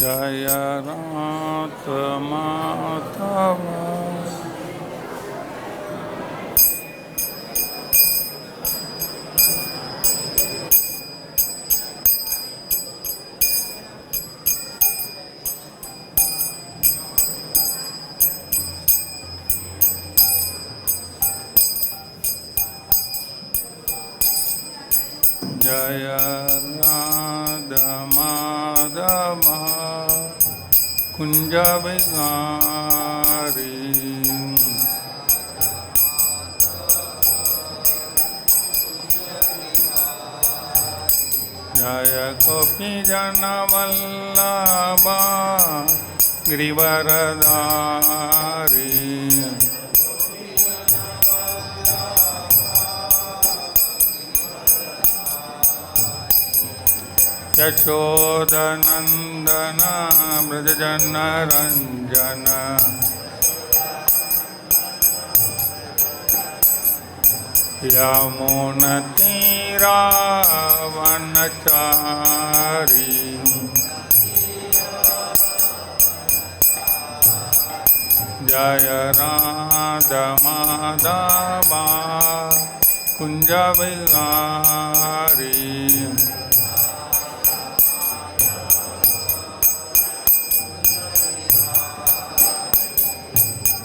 Jaya Rata Madhava Jaya Radha Madhava Kunja Vihari Jaya Gopi Jana Vallabha Grivaradari Yashodanandana Brajajana Ranjana Yamunatira Vanachari Jaya Radha Madhava Kunja Vihari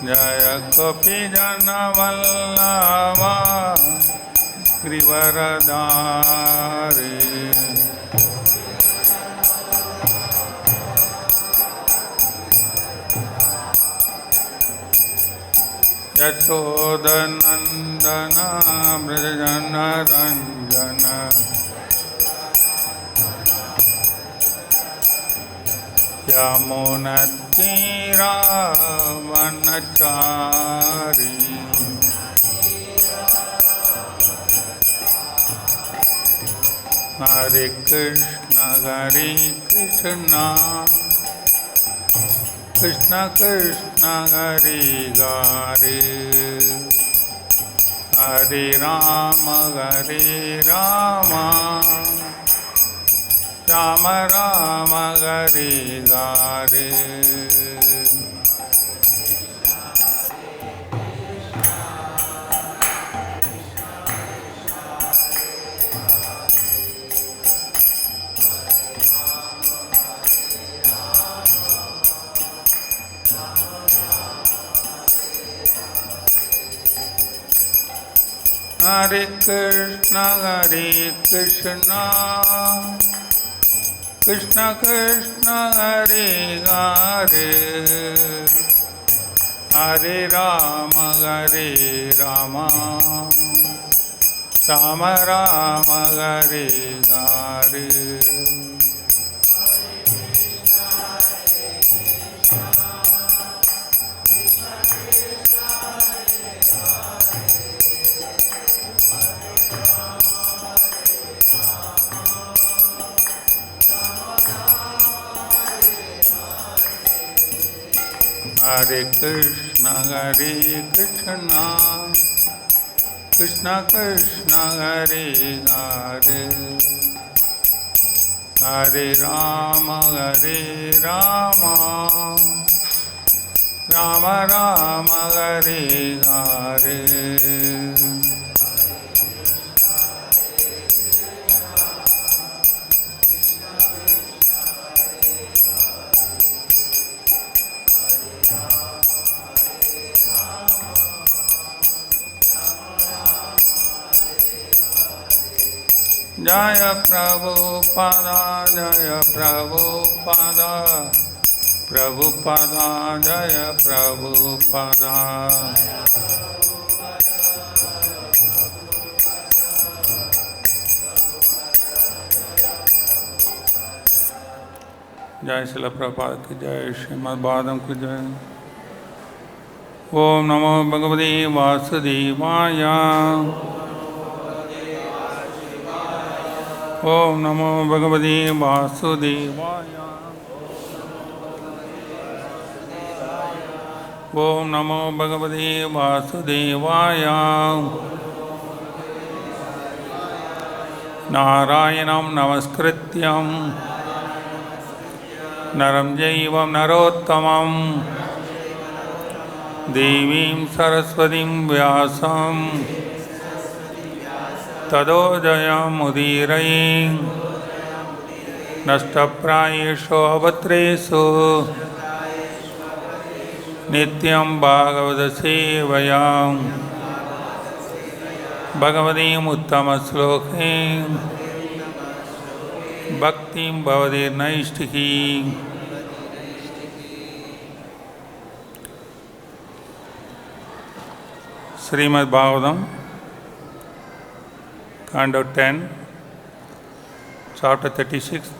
Jaya Gopi Jana Vallabha Grivaradari Yashodanandana Brajajana Ranjana Yamunatira Vanachari Hare Kṛṣṇa Kṛṣṇa Kṛṣṇa Hare Hare Hare Rama Rama Rama Hare Hare Hare Kṛṣṇa Kṛṣṇa Kṛṣṇa Hare Hare Hare Rama Rama Rama Hare Hare Hare Kṛṣṇa Kṛṣṇa Kṛṣṇa Hare Hare Hare Rama Rama Rama Hare Hare Jaya Prabhupada Jaya Prabhupada Prabhupada Jaya Prabhupada Jai Srila Prabhupada ki Jai Srimad Bhagavatam ki Jai Om Namo Bhagavate Vasudevaya Om Namo Bhagavate Vasudevaya Om Namo Bhagavate Vasudevaya Narayanam Namaskrityam नरं जैवं नरोत्तमं देवीं सरस्वतीं व्यासं ततो जयमुदीरये नष्टप्रायेषु अवत्रेषु नित्यं भागवतसेवया भगवतीम् उत्तमश्लोके भक्तिं भवति नैष्ठिकी. Srimad Bhagavatam, Canto 10, Chapter 36,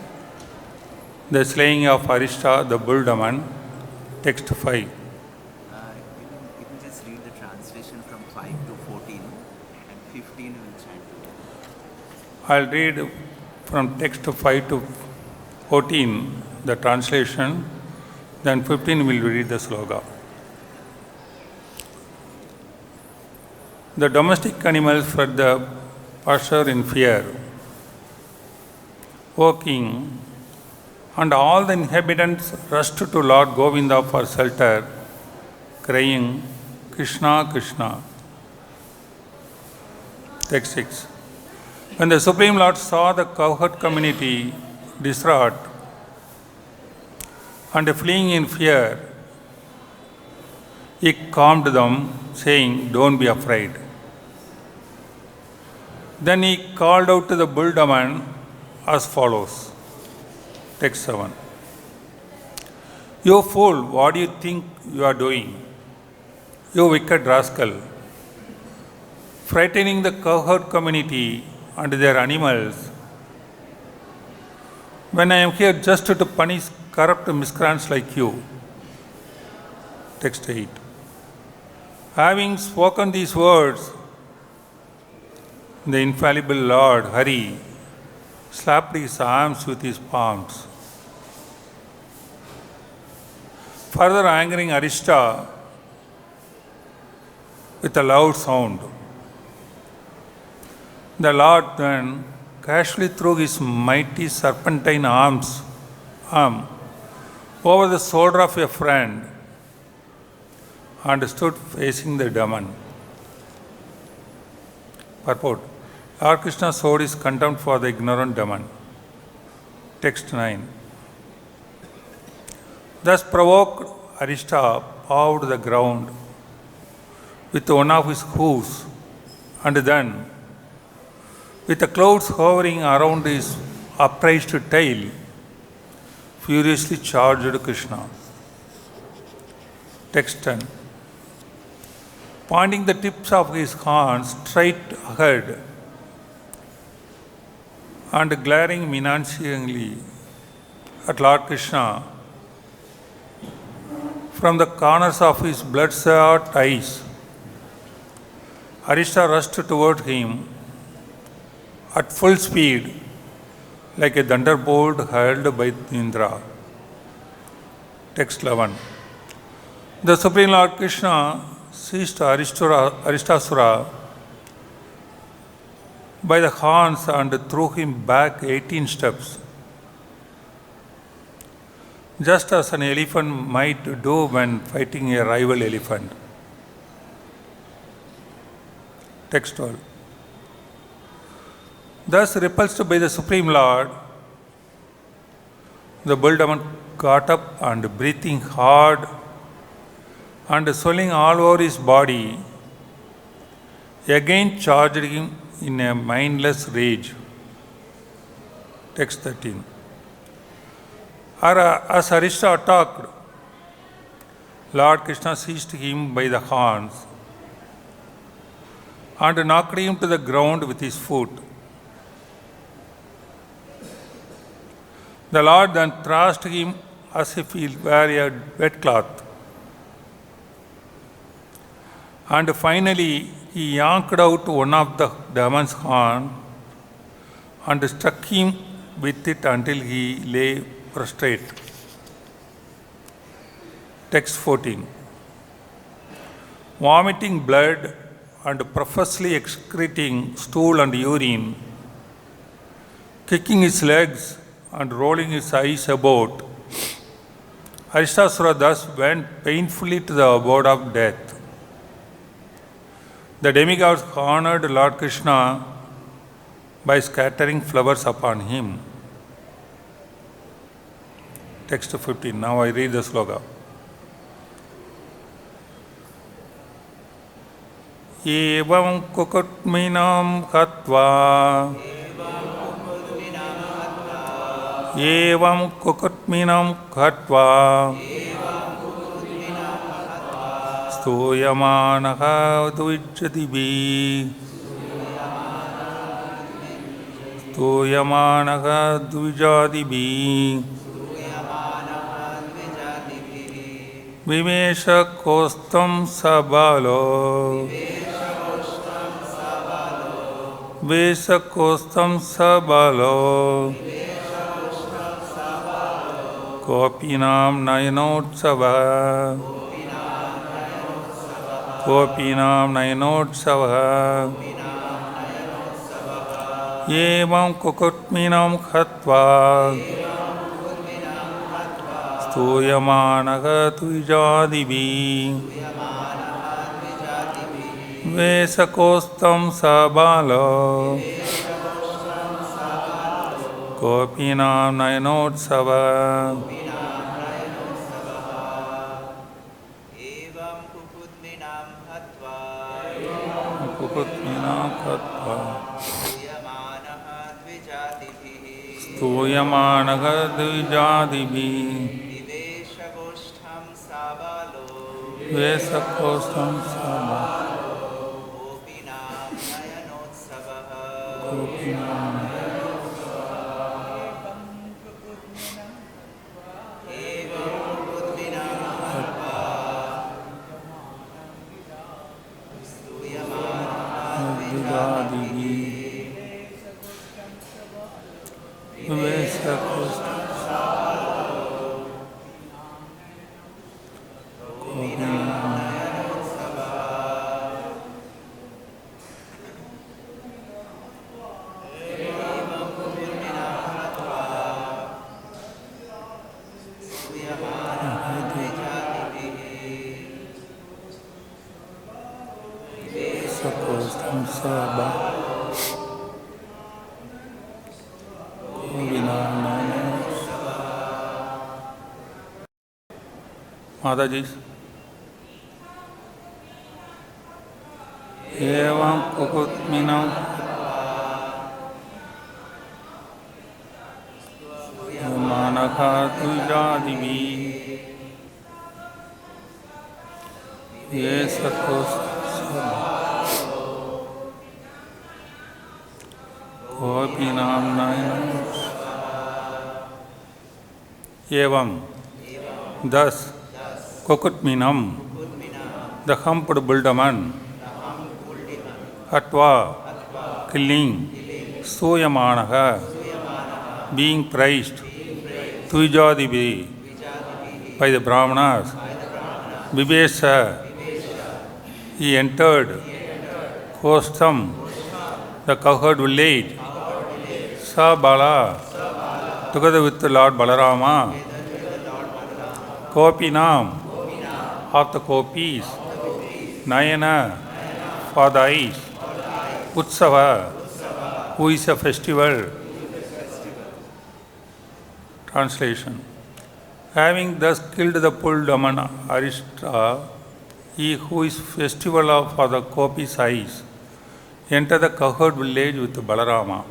The Slaying of Arishta, the Bull Demon, Text 5. You can just read the translation from 5 to 14 and 15 will chant. I'll read from text 5 to 14, the translation, then 15 will read the sloka. The domestic animals fled the pasture in fear. O king, and all the inhabitants rushed to Lord Govinda for shelter, crying, Kṛṣṇa, Kṛṣṇa. Text 6. When the Supreme Lord saw the cowherd community distraught and fleeing in fear, he calmed them, saying, Don't be afraid. Then he called out to the bull demon as follows. Text 7. You fool, what do you think you are doing? You wicked rascal, frightening the cowherd community and their animals, when I am here just to punish corrupt miscreants like you. Text 8. Having spoken these words, the infallible Lord Hari slapped his arms with his palms, further angering Arishta with a loud sound. The Lord then casually threw his mighty serpentine arm over the shoulder of a friend and stood facing the demon. Purport. Lord Kṛṣṇa showed his contempt for the ignorant demon. Text 9. Thus provoked, Arishta pawed the ground with one of his hoofs, and then, with the clouds hovering around his upraised tail, furiously charged Kṛṣṇa. Text 10. Pointing the tips of his horns straight ahead and glaring menacingly at Lord Kṛṣṇa from the corners of his bloodshot eyes, Arishta rushed toward him at full speed like a thunderbolt hurled by Indra. Text 11. The Supreme Lord Kṛṣṇa seized Vṛṣāsura by the horns and threw him back 18 steps, just as an elephant might do when fighting a rival elephant. Text 12. Thus repulsed by the Supreme Lord, the bull demon got up and breathing hard and swelling all over his body, again charged him in a mindless rage. Text 13. As Arishta attacked, Lord Kṛṣṇa seized him by the horns and knocked him to the ground with his foot. The Lord then thrust him as if he were a wet cloth. And finally, he yanked out one of the demon's horn and struck him with it until he lay prostrate. Text 14. Vomiting blood and profusely excreting stool and urine, kicking his legs and rolling his eyes about, Aristasura thus went painfully to the abode of death. The demigods honored Lord Kṛṣṇa by scattering flowers upon him. Text 15. Now I read the sloka. Evam kukutminam katva Evam kukutminam katva Stuyamanaha dvijjatibi Stuyamanaha dvijjatibi Vimesha kostam sabalo Vesa kostam sabalo Gopinam nayanotsava Gopinam nayanotsava Evam kukutminam khatva Stuyamanaha dvijjatibi Vesakostam sabalo Gopinam nayanotsava Evam kukutminam hatva Kukutminam katva Stuyamanaha dvijjatibi Stuyamanaha dvijjatibi Viveshagostham sabalo Vesakostam sabalo Gopinam nayanotsava Gopinam Evam kukutminam hatva Stuyamanaha dvijjatibi Vesakostam Sakostam sabha Mataji. Evam kukutminam Manaka dvijjatibi Vesakostam Gopinam nayanam Evam thus Kukutminam the humped bulldaman Hatva killing Suyamanaha being praised Dvijjatibi by the Brahmanas Vivesha he entered Kostam the cowherd village Sabala together with the Lord Balarama Gopinam of the gopis Nayana for the eyes Utsava who is a festival. Translation. Having thus killed the bulldaman Arista, he who is festival for the gopis' eyes, entered the cowherd village with Balarama.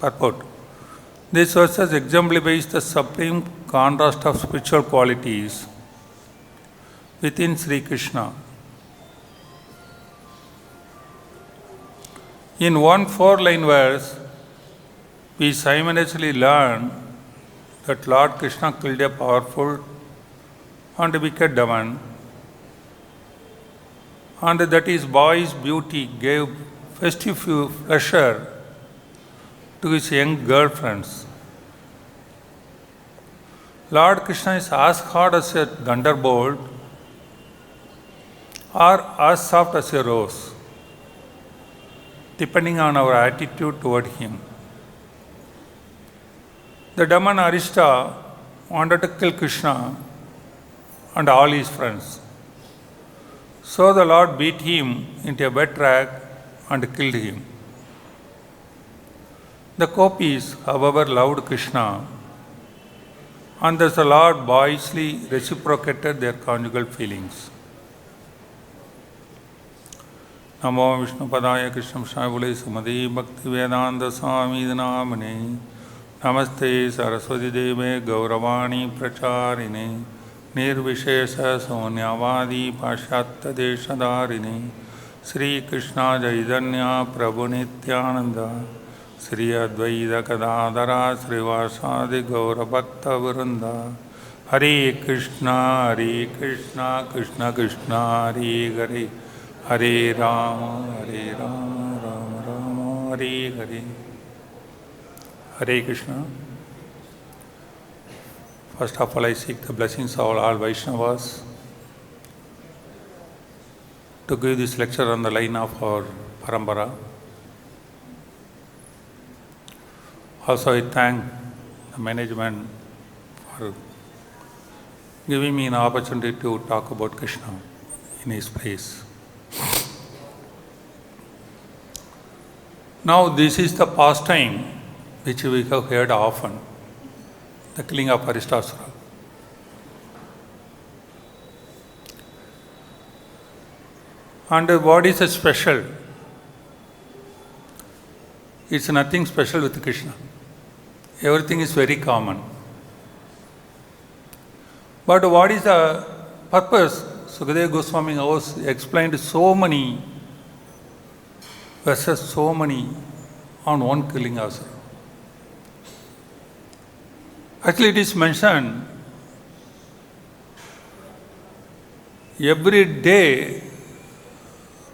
Purport. This verse exemplifies the supreme contrast of spiritual qualities within Sri Kṛṣṇa. In one 4-line verse, we simultaneously learn that Lord Kṛṣṇa killed a powerful and wicked demon, and that his boy's beauty gave festive pleasure to his young girlfriends. Lord Kṛṣṇa is as hard as a thunderbolt or as soft as a rose, depending on our attitude toward him. The demon Arista wanted to kill Kṛṣṇa and all his friends. So the Lord beat him into a wet rag and killed him. The gopis, however, loved Kṛṣṇa, and thus the Lord boyishly reciprocated their conjugal feelings. Namo Vishnu Padaya Krishna Shavule Sumadi Bhakti Vedanta Swami Namane Namaste Saraswati Deve Gauravani Pracharine Nirvishesha Sonyavadi Paśyatya Deshadharine Sri Kṛṣṇa Jaidanya Prabhu Nityananda Sri Advaita Kadadara Srivasadi Gaura Bhakta Vrinda Hare Kṛṣṇa Kṛṣṇa Kṛṣṇa Hare Hare Hare Rama Rama Rama Hare Hare. Hare Kṛṣṇa. First of all, I seek the blessings of all Vaishnavas to give this lecture on the line of our parampara. Also, I thank the management for giving me an opportunity to talk about Kṛṣṇa in his place. Now, this is the pastime which we have heard often, the killing of vṛṣāsuram. And what is special? It's nothing special with Kṛṣṇa. Everything is very common. But what is the purpose? Sukadeva Goswami has explained so many verses, so many on one killing asura. Actually, it is mentioned every day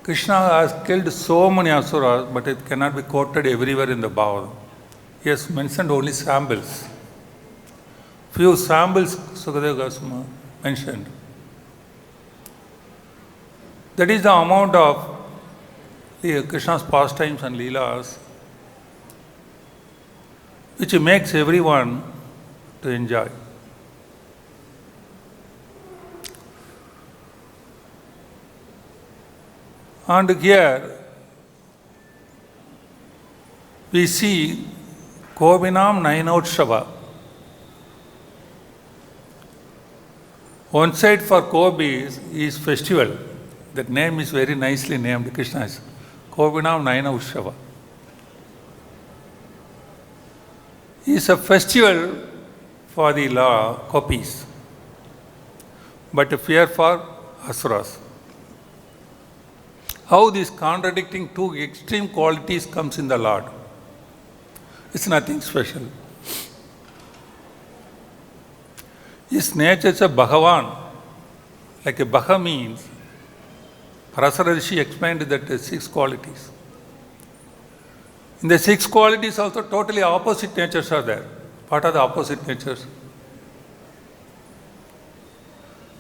Kṛṣṇa has killed so many asuras, but it cannot be quoted everywhere in the Bhagavad. He has mentioned only samples. Few samples Sukadeva Goswami mentioned. That is the amount of Kṛṣṇa's pastimes and leelas which makes everyone to enjoy. And here we see govindaṁ nainotsava. One side for gopis is festival. That name is very nicely named, Kṛṣṇa's. Govindaṁ nainotsava. It's a festival for the gopis, but a fear for asuras. How these contradicting two extreme qualities comes in the Lord? It's nothing special. His nature is a bhagavān. Like a bhaga means, Parasara Rishi explained that the 6 qualities. In the 6 qualities also totally opposite natures are there. What are the opposite natures?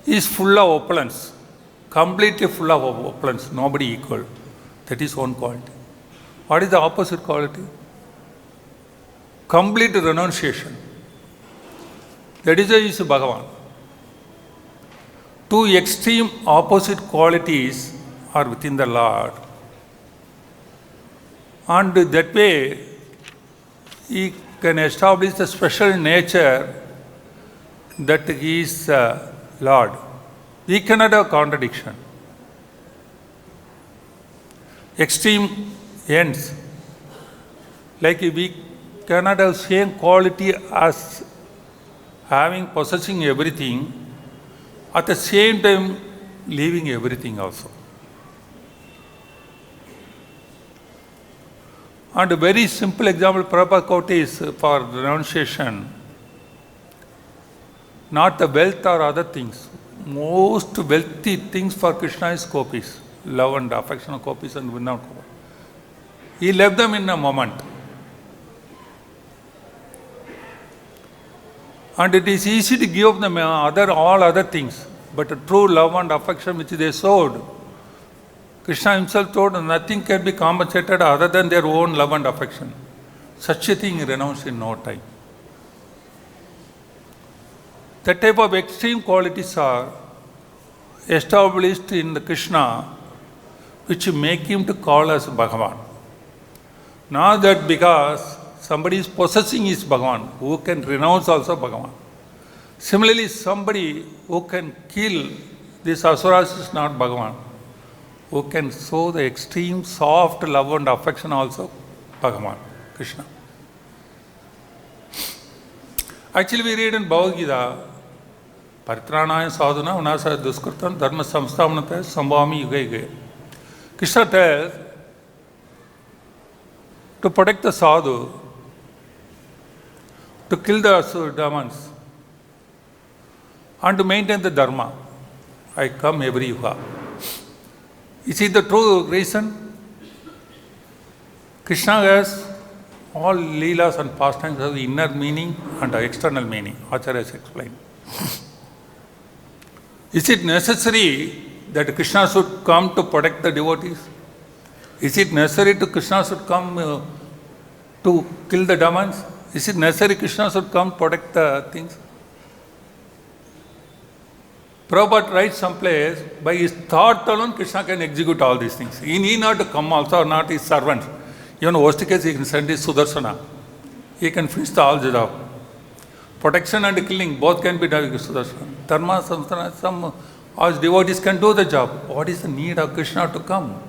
He is full of opulence. Completely full of opulence, nobody equal. That is one quality. What is the opposite quality? Complete renunciation. That is Bhagavan. Two extreme opposite qualities are within the Lord. And that way, he can establish the special nature that he is Lord. We cannot have contradiction. Extreme ends. Like we cannot have same quality as possessing everything, at the same time leaving everything also. And a very simple example Prabhupada quote is for renunciation, not the wealth or other things. Most wealthy things for Kṛṣṇa is gopis, love and affection of gopis and Vrindavan. He left them in a moment. And it is easy to give them all other things, but true love and affection which they showed, Kṛṣṇa himself told nothing can be compensated other than their own love and affection. Such a thing renounced in no time. That type of extreme qualities are established in the Kṛṣṇa, which make him to call as Bhagavān. Not that because somebody is possessing his Bhagavān, who can renounce also Bhagavān. Similarly, somebody who can kill these asuras is not Bhagavān. Who can show the extreme soft love and affection also Bhagavān, Kṛṣṇa. Actually, we read in Bhagavad-Gita, Paritranaya sadhuna unasa duskritam dharma samsthavanataya sambhavami yuga yuga. Kṛṣṇa tells, to protect the sadhu, to kill the demons, and to maintain the dharma, I come every yuga. Is it the true reason? Kṛṣṇa has all leelas and pastimes have the inner meaning and the external meaning. Acharya has explained. Is it necessary that Kṛṣṇa should come to protect the devotees? Is it necessary that Kṛṣṇa should come to kill the demons? Is it necessary Kṛṣṇa should come to protect the things? Prabhupada writes someplace, by his thought alone, Kṛṣṇa can execute all these things. He need not to come also, or not his servants. Even worst case, he can send his Sudarshana. He can finish all the job. Protection and killing, both can be done with Sudarshana. Dharma, samsthana, some us devotees can do the job. What is the need of Kṛṣṇa to come?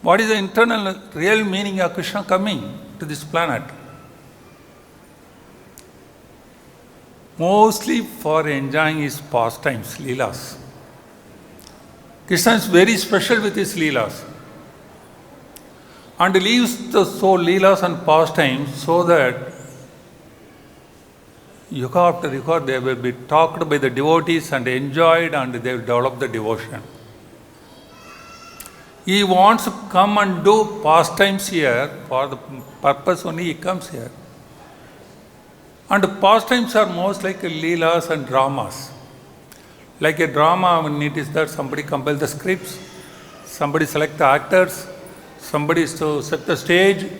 What is the internal, real meaning of Kṛṣṇa coming to this planet? Mostly for enjoying his pastimes, leelas. Kṛṣṇa is very special with his leelas. And leaves the soul leelas and pastimes so that yuga after yuga they will be talked by the devotees and enjoyed, and they will develop the devotion. He wants to come and do pastimes here, for the purpose only he comes here. And the pastimes are most like leelas and dramas. Like a drama, when it is that somebody compiles the scripts, somebody select the actors, somebody is to set the stage,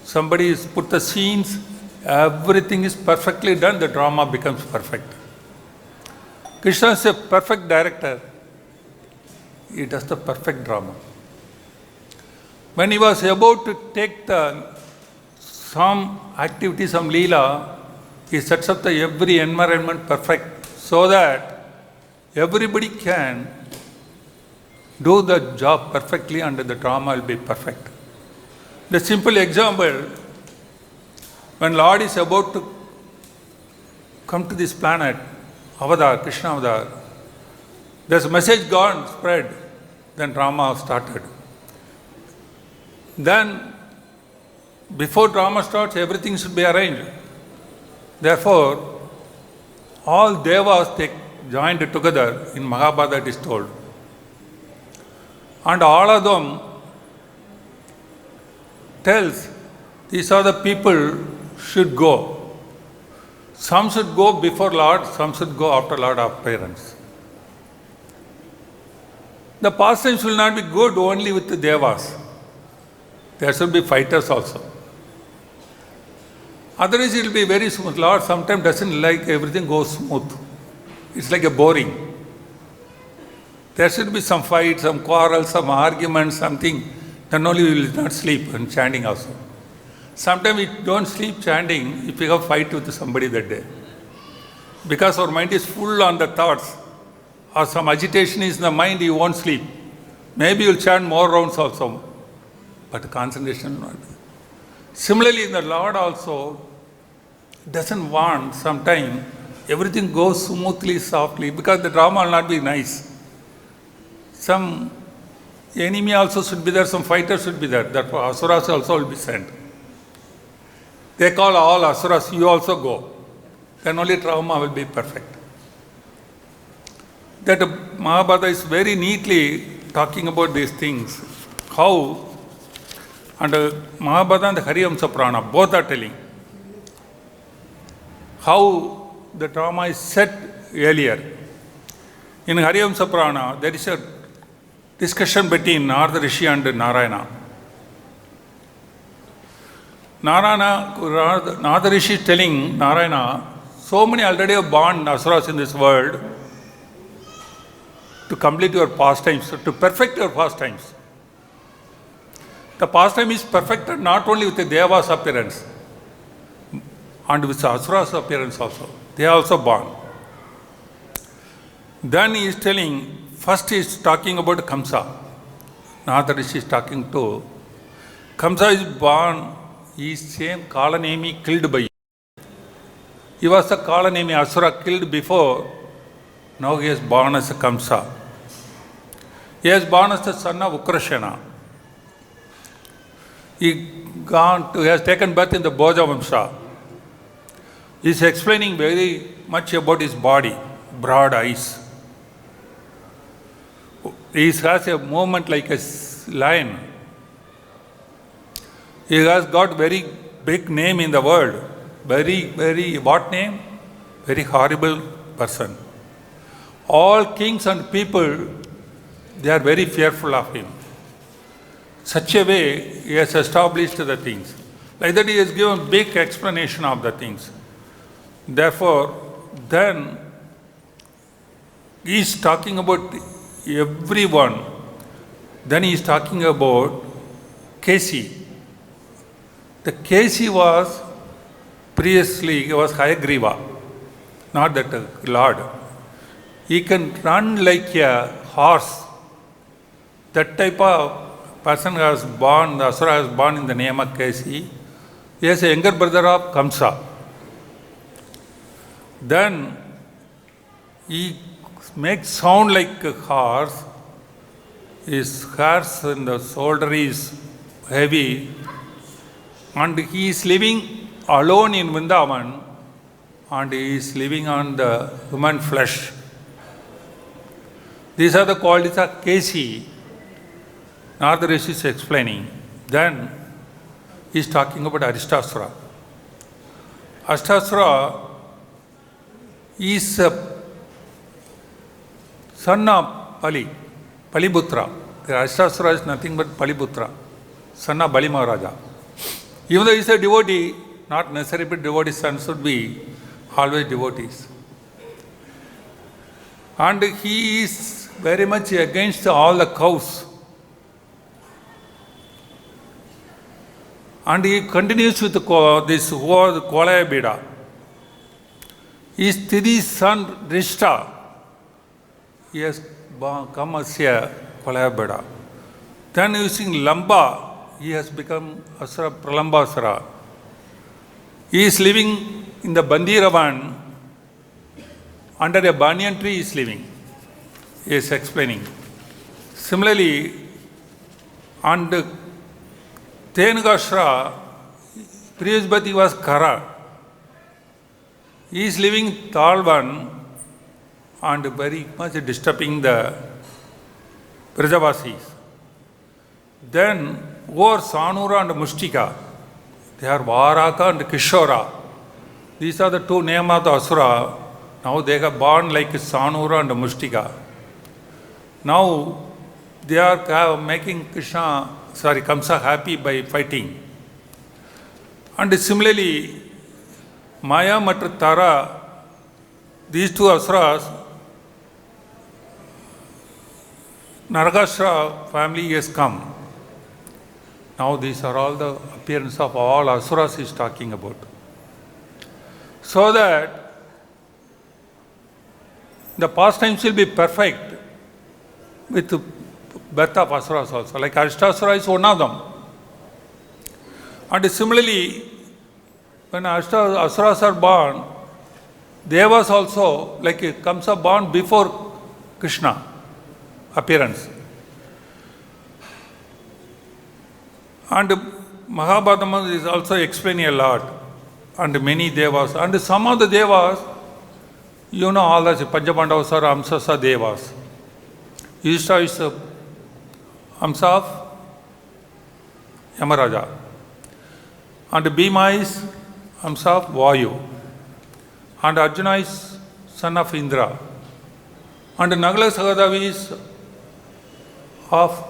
somebody is put the scenes, everything is perfectly done, the drama becomes perfect. Kṛṣṇa is a perfect director. He does the perfect drama. When he was about to take some activity, some leela, he sets up the every environment perfect so that everybody can do the job perfectly and the drama will be perfect. The simple example, when Lord is about to come to this planet, Avatar, Kṛṣṇa Avatar, there's a message gone, spread, then drama started. Then, before drama starts, everything should be arranged. Therefore, all devas joined together, in Mahabharata it is told. And all of them tells, these are the people should go. Some should go before Lord, some should go after Lord appearance. The pastimes will not be good only with the devas. There should be fighters also. Otherwise it will be very smooth. Lord sometimes doesn't like everything goes smooth. It's like a boring. There should be some fight, some quarrel, some argument, something. Then only we will not sleep and chanting also. Sometimes we don't sleep chanting if we have fight with somebody that day. Because our mind is full on the thoughts, or some agitation is in the mind, you won't sleep. Maybe you will chant more rounds also, but concentration will not be. Similarly, the Lord also doesn't want sometime everything goes smoothly, softly, because the drama will not be nice. Some enemy also should be there, some fighters should be there. Therefore, asuras also will be sent. They call all asuras, you also go. Then only drama will be perfect. That Mahabharata is very neatly talking about these things. How, and Mahabharata and the Harivamsa Purana, both are telling how the drama is set earlier. In Harivamsa Purana, there is a discussion between Narada Rishi and Narayana. Narada Rishi is telling Narayana, So many already have born asuras in this world to complete your pastimes, to perfect your pastimes. The pastime is perfected not only with the Devas appearance and with the Asuras appearance also. They are also born. Then he is telling, first he is talking about Kamsa. Now that he is talking to Kamsa is born, he is same Kalanemi killed by him. He was a Kalanemi Asura killed before. Now he is born as a Kamsa. He is born as the son of Kṛṣṇa. He has taken birth in the Bhoja Vamsha. He is explaining very much about his body, broad eyes. He has a movement like a lion. He has got very big name in the world. Very, what name? Very horrible person. All kings and people, they are very fearful of him. Such a way, he has established the things. Like that, he has given big explanation of the things. Therefore, then, he is talking about everyone. Then he is talking about Kesi. The Kesi was, previously, he was Hayagriva, not that Lord. He can run like a horse. That type of person has born, the Asura has born in the name of Kesi. He is a younger brother of Kamsa. Then he makes sound like a horse. His hairs and the shoulder is heavy. And he is living alone in Vrindavan. And he is living on the human flesh. These are the qualities of Kesi. Narada Rishi is explaining. Then he is talking about Aristasura. Aristasura is a son of Paliputra. The Aristasura is nothing but Paliputra, son of Bali Maharaja. Even though he is a devotee, not necessarily but devotee sons should be always devotees. And he is very much against all the cows. And he continues with this word Kolayabida. His Tidi's son Rishta, he has come as a Kolayabida. Then using Lamba, he has become Asura Pralambasura. He is living in the Bandiravan. Under a banyan tree he is living. He is explaining. Similarly, and Tenugashra, previous birth he was Kara. He is living Talvan and very much disturbing the Vrajavasis. Then over Sanura and Mustika, they are Varaka and Kishora. These are the two names of the Asura. Now they are born like Sanura and Mustika. Now they are making Kamsa happy by fighting. And similarly, Maya and Tara, these two Asuras, Narakasura family has come. Now these are all the appearance of all Asuras he is talking about. So that the pastimes will be perfect with the birth of Asuras also. Like Aristasura is one of them. And similarly, when Asuras are born, Devas also, like Kamsa born before Kṛṣṇa appearance. And Mahabharata is also explaining a lot. And many Devas. And some of the Devas, you know all the Panchapandavas are Amsasa Devas. Yudhishthira is the Amsa of Yamaraja. And Bhima is Amsa of Vayu. And Arjuna is son of Indra. And Nagala Sahadavi is of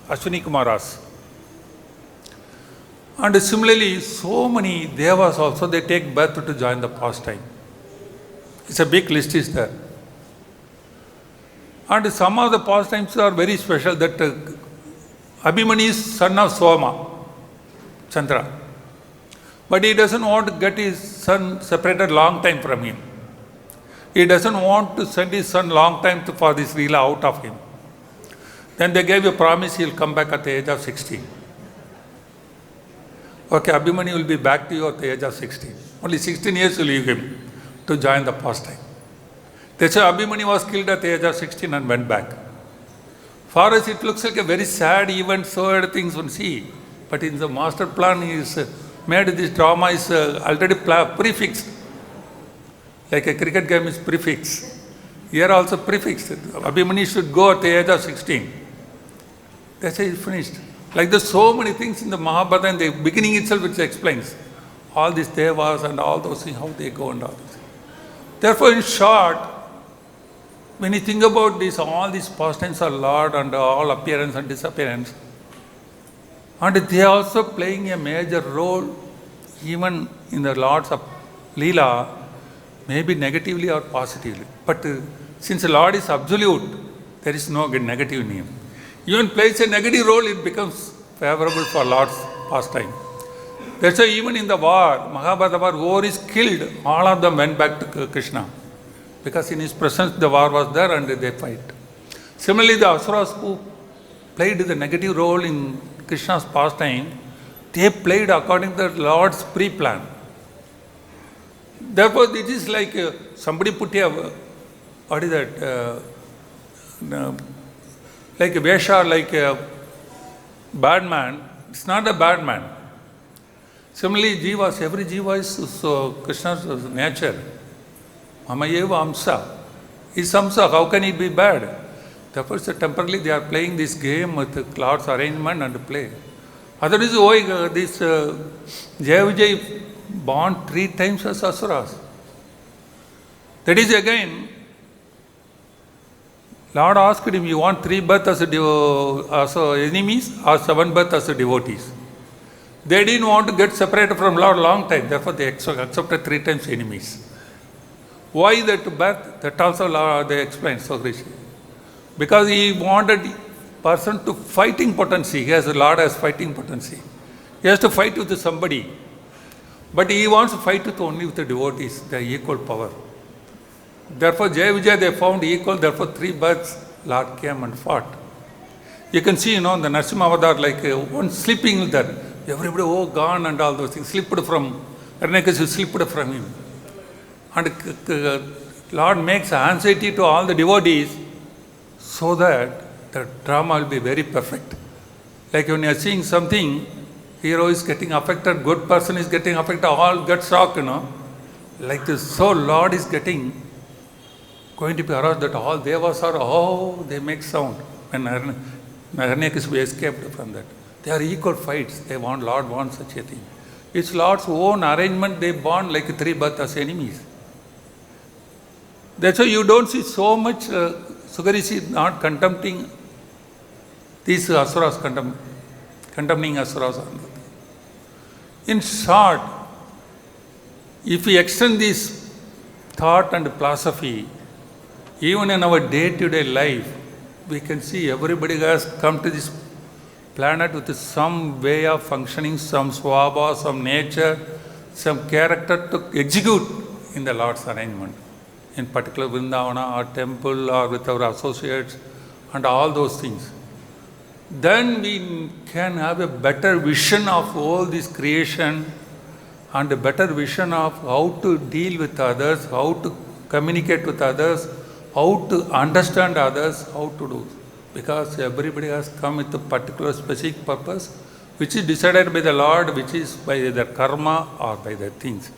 Ashwini Kumaras. And similarly, so many devas also, they take birth to join the pastime. It's a big list is there. And some of the pastimes are very special. That Abhimanyu is son of Soma, Chandra. But he doesn't want to get his son separated long time from him. He doesn't want to send his son long time for this Leela out of him. Then they gave a promise he'll come back at the age of 16. Okay, Abhimanyu will be back to you at the age of 16. Only 16 years will leave him to join the pastime. That's why Abhimanyu was killed at the age of 16 and went back. For us, it looks like a very sad event, so other things one see. But in the master plan, he is made this drama is already prefixed. Like a cricket game is prefixed. Here also prefixed. Abhimanyu should go at the age of 16. That's why it's finished. Like there's so many things in the Mahabharata, in the beginning itself, which explains all these devas and all those things, how they go and all this. Therefore, in short, when you think about this, all these pastimes are Lord and all appearance and disappearance, and they are also playing a major role even in the Lord's Leela, maybe negatively or positively. But since the Lord is absolute, there is no negative in him. Even plays a negative role, it becomes favorable for Lord's pastime. That's why even in the war, Mahabharata war, whoever is killed, all of them went back to Kṛṣṇa. Because in his presence the war was there and they fight. Similarly, the asuras who played the negative role in Kṛṣṇa's pastime, they played according to the Lord's pre-plan. Therefore, this is like somebody put a, what is that, like a Vesha, like a bad man. It's not a bad man. Similarly, jivas, every jiva is so Kṛṣṇa's nature. Mamayeva amsa. Is amsa, how can it be bad? Therefore, so temporarily they are playing this game with the Lord's arrangement and play. Otherwise, why this Jayavijay born 3 times as asuras? That is again, Lord asked him, you want 3 births as enemies or 7 births as devotees? They didn't want to get separated from Lord long time, therefore they accepted 3 times enemies. Why that birth? That also Lord, they explained, so Rishi. Because he wanted person to fighting potency. He has a Lord has fighting potency. He has to fight with somebody. But he wants to fight with only with the devotees, the equal power. Therefore, Jaya Vijaya they found equal, therefore 3 births Lord came and fought. You can see, in the Narasimha Avatar, like one sleeping there. Everybody, oh, gone and all those things, slipped from, Hiranyakashipu slipped from him. And Lord makes anxiety to all the devotees so that the drama will be very perfect. Like when you are seeing something, hero is getting affected, good person is getting affected, all get shocked, Like this, so Lord is going to be aroused that all devas are, they make sound. When Hiranyakashipu escaped from that. They are equal fights. Lord wants such a thing. It's Lord's own arrangement, they born like 3 births as enemies. That's why you don't see so much, Sugarishi not contemplating these asuras, condemning asuras. In short, if we extend this thought and philosophy, even in our day-to-day life, we can see everybody has come to this planet with some way of functioning, some swabha, some nature, some character to execute in the Lord's arrangement. In particular, Vrindavana or temple or with our associates and all those things. Then we can have a better vision of all this creation and a better vision of how to deal with others, how to communicate with others, how to understand others, how to do. Because everybody has come with a particular specific purpose, which is decided by the Lord, which is by their karma or by their things.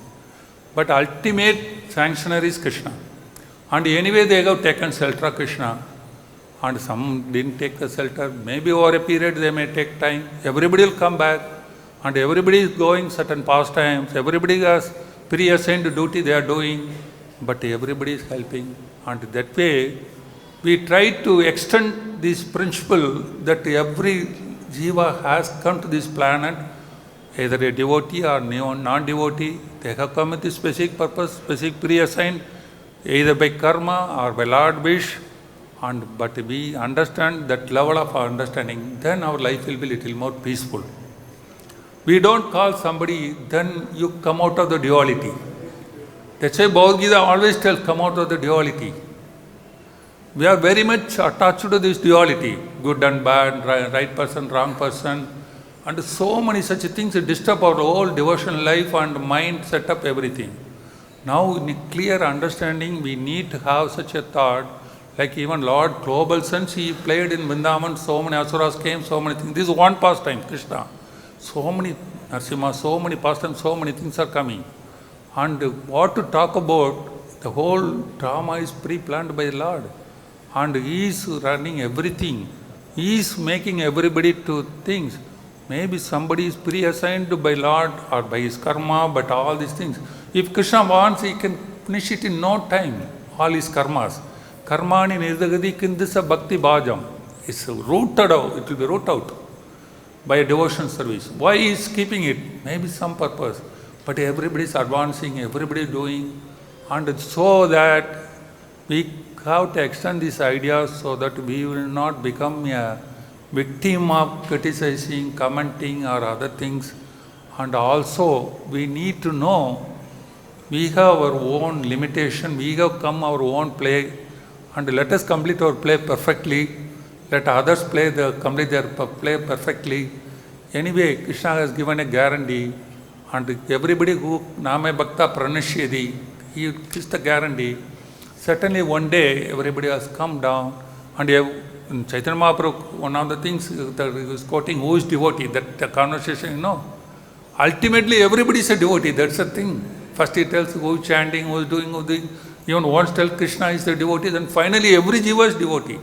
But ultimate sanctioner is Kṛṣṇa. And anyway, they have taken shelter of Kṛṣṇa. And some didn't take the shelter. Maybe over a period they may take time. Everybody will come back. And everybody is going certain pastimes. Everybody has pre-assigned duty they are doing. But everybody is helping. And that way, we try to extend this principle that every jiva has come to this planet either a devotee or non-devotee. They have come with a specific purpose, specific pre-assigned, either by karma or by Lord wish. But we understand that level of understanding, then our life will be little more peaceful. We don't call somebody, then you come out of the duality. That's why Bhagavad-Gita always tells, come out of the duality. We are very much attached to this duality, good and bad, right person, wrong person, and so many such things disturb our whole devotional life and mind, set up everything. Now, in a clear understanding, we need to have such a thought, like even Lord Global Sense, he played in Vrindavan, so many asuras came, so many things. This is one pastime, Kṛṣṇa. So many Narasimha, so many pastimes, so many things are coming. And what to talk about, the whole drama is pre-planned by the Lord. And He is running everything. He is making everybody to things. Maybe somebody is pre-assigned by Lord or by his karma, but all these things. If Kṛṣṇa wants, he can finish it in no time, all his karmas. Karmani nirdagati kindisa bhakti bhajam. It's rooted out, it will be rooted out by a devotion service. Why he is keeping it? Maybe some purpose. But everybody is advancing, everybody is doing. And so that we have to extend these ideas so that we will not become a victim of criticizing, commenting or other things. And also we need to know we have our own limitation, we have come our own play, and let us complete our play perfectly. Let others complete their play perfectly. Anyway, Kṛṣṇa has given a guarantee, and everybody who Name Bhakta Pranashyati, he gives the guarantee. Certainly one day everybody has come down, and in Chaitanya Mahaprabhu, one of the things that he was quoting, who is devotee, that the conversation, ultimately everybody is a devotee, that's the thing. First he tells who is chanting, who is doing, even once tells Kṛṣṇa is the devotee, then finally every jiva is devotee.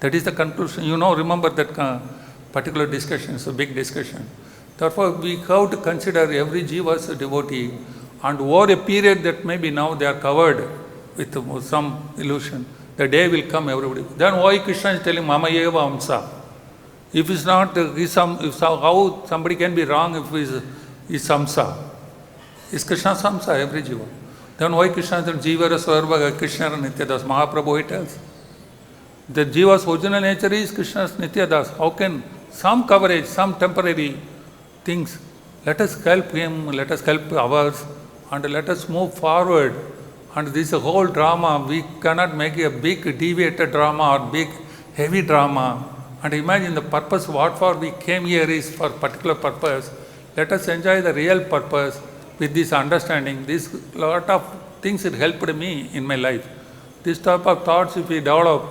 That is the conclusion. Remember that particular discussion, it's a big discussion. Therefore, we have to consider every jiva as a devotee, and over a period that maybe now they are covered with some illusion, the day will come everybody. Then why Kṛṣṇa is telling Mama Eva Amsa? If it's not, how somebody can be wrong if he's Samsa? Is Kṛṣṇa Samsa, every jiva? Then why Kṛṣṇa said Jivara Swarva Kṛṣṇa Nityadas? Mahaprabhu he tells. The jiva's original nature is Kṛṣṇa's Nityadas. How can some coverage, some temporary things, let us help him, let us help ours, and let us move forward. And this whole drama, we cannot make a big deviated drama or big heavy drama. And imagine the purpose, what for we came here is for particular purpose. Let us enjoy the real purpose with this understanding. This lot of things it helped me in my life. This type of thoughts, if we develop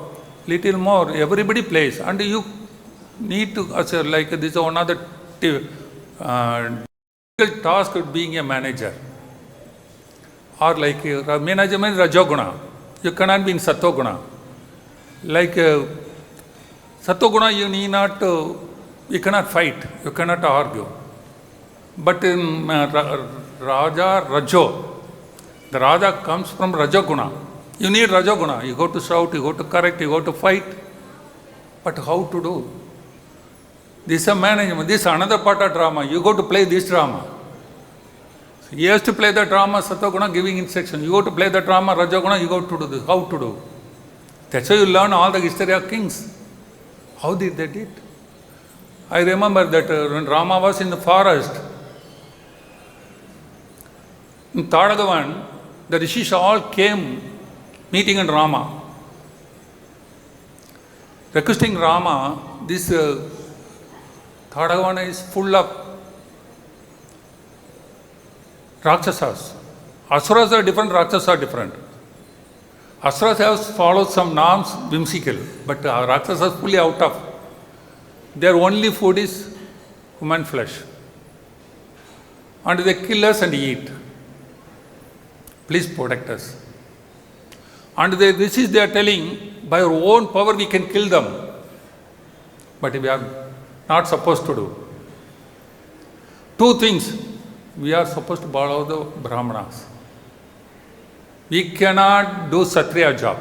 little more, everybody plays. And you need to, like this is one of the difficult task of being a manager. Or like management Rajoguna. You cannot be in Satoguna. Like Satoguna, you need not, you cannot fight, you cannot argue. But in Raja, Rajo, the Raja comes from Rajoguna. You need Rajoguna. You go to shout, you go to correct, you go to fight. But how to do? This is a management. This is another part of drama. You go to play this drama. So he has to play the drama, Satoguna giving instruction. You go to play the drama, Rajoguna, you go to do this. How to do? That's why you learn all the history of kings. How did they did? I remember that when Rama was in the forest, in Bhagavān, the rishis all came meeting in Rama, requesting Rama. This Bhagavān is full of Rakshasas. Asuras are different, Rakshasas are different. Asuras have followed some norms, whimsical, but Rakshasas fully out of. Their only food is human flesh. And they kill us and eat. Please protect us. And this is they are telling, by our own power we can kill them. But we are not supposed to do. Two things. We are supposed to follow the Brahmanas. We cannot do Satriya job.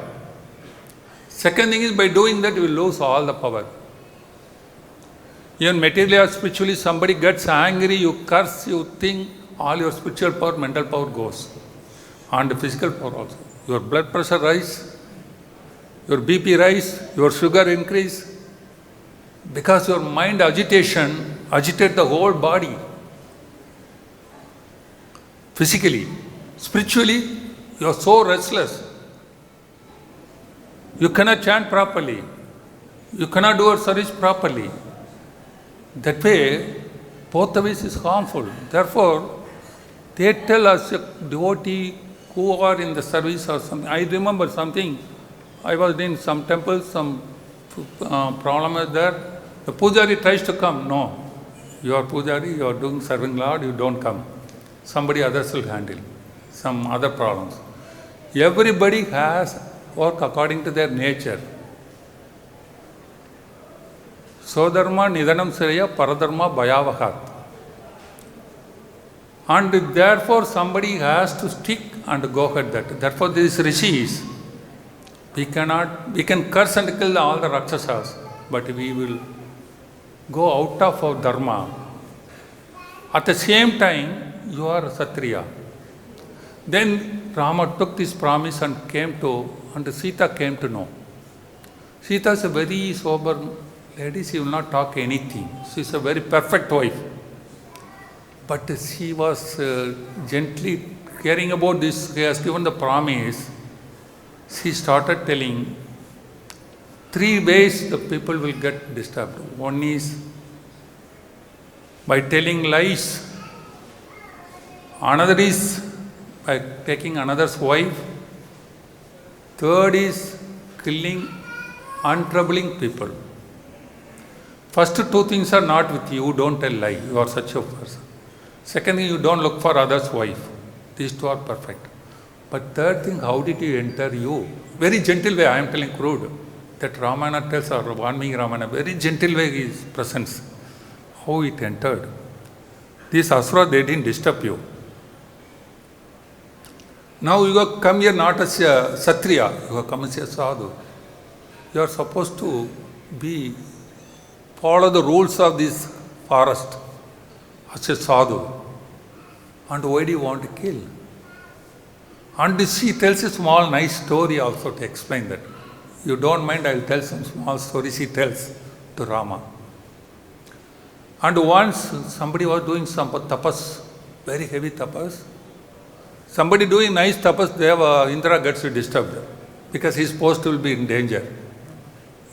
Second thing is, by doing that we will lose all the power. Even materially or spiritually, somebody gets angry, you curse, you think, all your spiritual power, mental power goes. And the physical power also. Your blood pressure rise, your BP rise, your sugar increase. Because your mind agitation agitates the whole body. Physically. Spiritually, you are so restless. You cannot chant properly. You cannot do your service properly. That way, both the ways is harmful. Therefore, they tell us a devotee who are in the service or something. I remember something. I was in some temple, some problem was there. The pujari tries to come. No, you are pujari, you are doing serving Lord, you don't come. Somebody others will handle some other problems. Everybody has work according to their nature. Sodharma nidanam sreya paradharma bhaya-vidrutam. And therefore somebody has to stick and go ahead that. Therefore these rishis, we can curse and kill all the rakshasas, but we will go out of our dharma. At the same time, you are a Satriya. Then Rama took this promise and Sita came to know. Sita is a very sober lady, she will not talk anything. She is a very perfect wife. But she was gently caring about this. He has given the promise. She started telling 3 ways the people will get disturbed. One is by telling lies. Another is by taking another's wife. Third is killing untroubling people. First 2 things are not with you. Don't tell lie. You are such a person. Second thing, you don't look for others' wife. These 2 are perfect. But third thing, how did you enter you? Very gentle way, I am telling crude. That Ramana tells, or Valmiki Ramana, very gentle way his presence. How it entered. These asura, they didn't disturb you. Now you have come here not as a Satriya, you have come as a Sadhu. You are supposed to follow the rules of this forest as a Sadhu. And why do you want to kill? And she tells a small nice story also to explain that. You don't mind, I will tell some small story she tells to Rama. And once somebody was doing some tapas, very heavy tapas. Somebody doing nice tapas, Indra gets disturbed because his post will be in danger.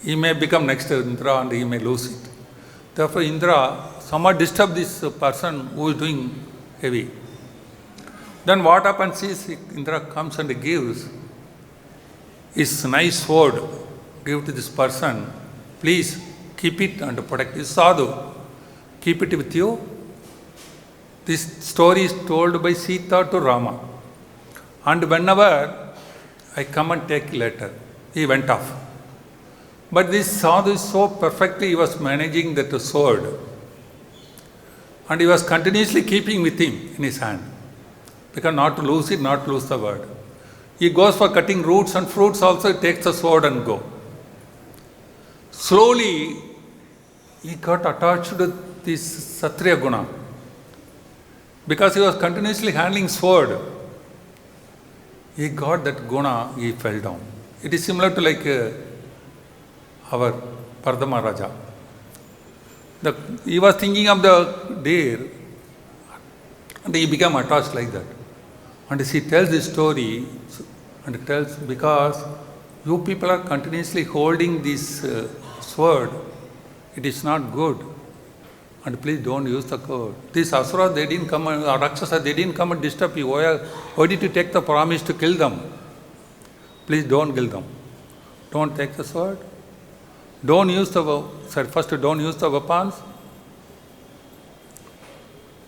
He may become next to Indra and he may lose it. Therefore Indra somewhat disturbed this person who is doing heavy. Then what happens is Indra comes and gives his nice sword, give to this person, please keep it and protect it. Sadhu, keep it with you. This story is told by Sita to Rama. And whenever I come and take later, he went off. But this Sadhu is so perfectly, he was managing that sword. And he was continuously keeping with him in his hand. Because not to lose it, not to lose the word. He goes for cutting roots and fruits also, he takes the sword and go. Slowly, he got attached to this Satriya guna. Because he was continuously handling sword, he got that guna, he fell down. It is similar to like our Pardama Raja. He was thinking of the deer and he became attached like that. And she tells this story and tells, because you people are continuously holding this sword, it is not good. And please don't use the sword. These asura, they didn't come, Rakshasa, they didn't come and disturb you. Why did you take the promise to kill them? Please don't kill them. Don't take the sword. Don't use first don't use the weapons.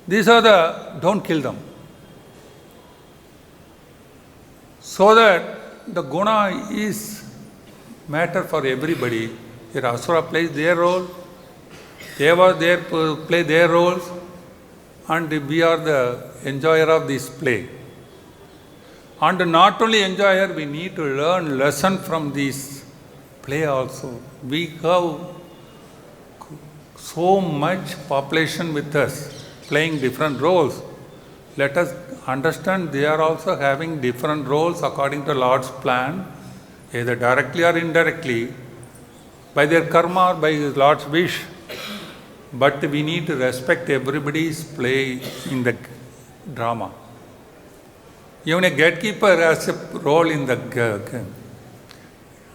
These are don't kill them. So that the guna is matter for everybody. Here asura plays their role, Deva there play their roles, and we are the enjoyer of this play. And not only enjoyer, we need to learn lesson from this play also. We have so much population with us, playing different roles. Let us understand they are also having different roles according to Lord's plan, either directly or indirectly, by their karma or by Lord's wish. But we need to respect everybody's play in the drama. Even a gatekeeper has a role in the game.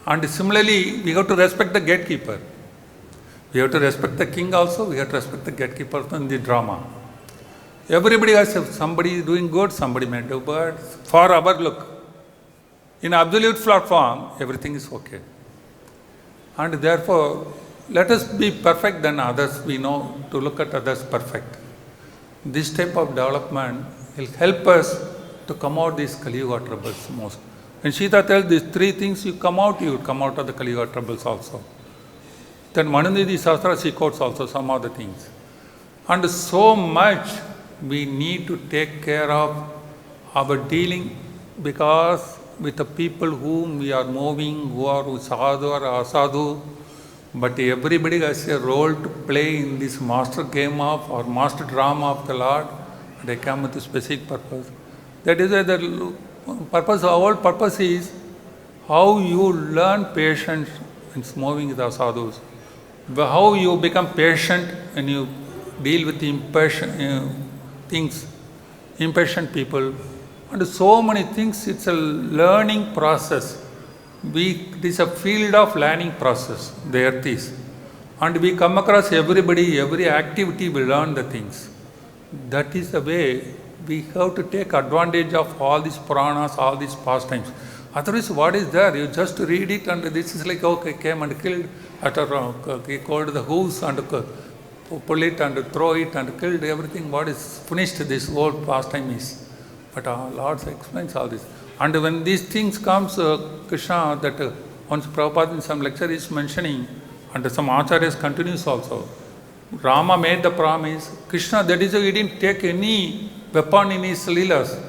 And similarly, we have to respect the gatekeeper. We have to respect the king also, we have to respect the gatekeeper in the drama. Everybody has somebody doing good, somebody may do bad. For our look, in absolute platform, everything is okay. And therefore, let us be perfect than others. We know to look at others perfect. This type of development will help us to come out these Kali Yuga troubles most. When Sita tells these three things, you come out of the Kali Yuga troubles also. Then Manunidhi Sastra, she quotes also some of the things. And so much we need to take care of our dealing, because with the people whom we are moving, who are sadhu or asadhu, but everybody has a role to play in this master game of or master drama of the Lord. They come with a specific purpose. That is why the purpose, our whole purpose is how you learn patience in moving with the sadhus, how you become patient when you deal with impatient things, impatient people, and so many things. It's a learning process. It is a field of learning process, the earth is. And we come across everybody, every activity we learn the things. That is the way we have to take advantage of all these Puranas, all these pastimes. Otherwise, what is there? You just read it and this is like, okay, came and killed, he called the hooves and pull it and throw it and killed everything. What is finished this whole pastime is. But our Lord explains all this. And when these things comes, Kṛṣṇa, that once Prabhupada in some lecture is mentioning, and some acharyas continues also, Rama made the promise, Kṛṣṇa, that is why he didn't take any weapon in his leelas.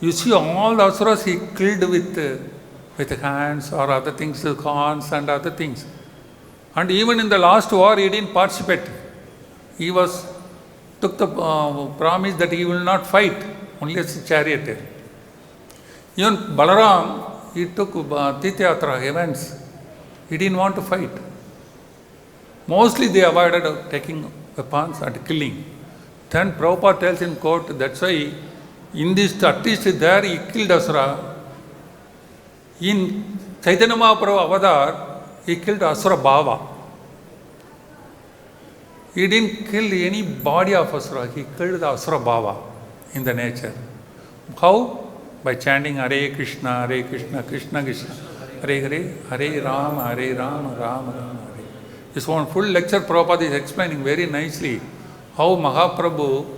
You see all the asuras he killed with hands or other things, horns and other things. And even in the last war he didn't participate. He took the promise that he will not fight, only as a charioteer. Even Balaram, he took Tirthayatra events. He didn't want to fight. Mostly they avoided taking weapons and killing. Then Prabhupada tells in quote, that's why in this, at least there he killed Asura. In Chaitanya Mahaprabhu Avadar, he killed Asura Bhava. He didn't kill any body of Asura, he killed the Asura Bhava in the nature. How? By chanting Hare Kṛṣṇa, Kṛṣṇa Kṛṣṇa, Hare Hare, Hare Rama, Rama Rama, Hare. This one full lecture Prabhupada is explaining very nicely how Mahaprabhu